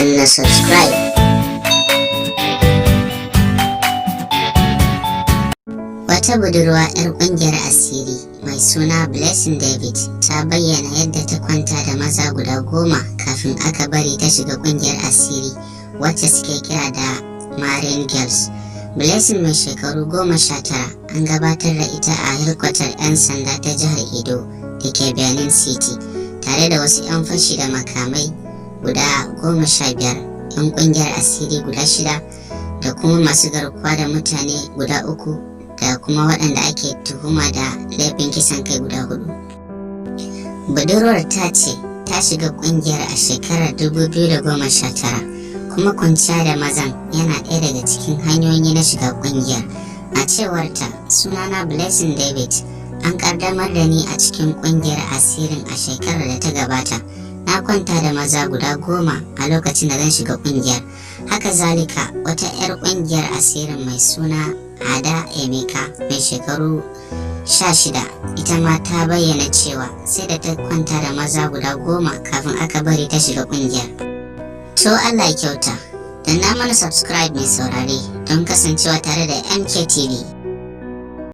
danna subscribe. Wata budurwa 'yar ƙungiyar asiri mai suna Blessing David ta bayyana yadda ta kwanta da maza guda 10 kafin aka bari ta shiga ƙungiyar asiri wacce suke kira da Marine Girls. Blessing mai shekaru 19 an gabatar da ita a hirkwatar 'yan sanda ta jihar Edo da ke Benin City tare da wasu 'yan fashi da makamai guda 15, 'yan ƙungiyar asiri guda 6 da kuma masu garkuwa da mutane guda 3 da kuma waɗanda ake tuhuma da laifin kisan kai guda 4. Budurwar ta ce ta shiga ƙungiyar a shekarar 2019 kuma kwanciya da mazan yana ɗaya daga cikin hanyoyi na shiga ƙungiyar. A cewarta, sunana Blessing David, an ƙaddamar da ni a cikin ƙungiyar asirin a shekarar da ta gabata. Na kwanta da maza guda 10 a lokacin da zan shiga ƙungiyar. Haka zalika, wata 'yar ƙungiyar asirin mai suna Ada Emeka mai shekaru 16 ita ma ta bayyana cewa sai da ta kwanta da maza guda 10 kafin aka bari ta shiga ƙungiyar. To Allah ya kyauta, danna mana subscribe mai saurare don kasancewa tare da MKTV.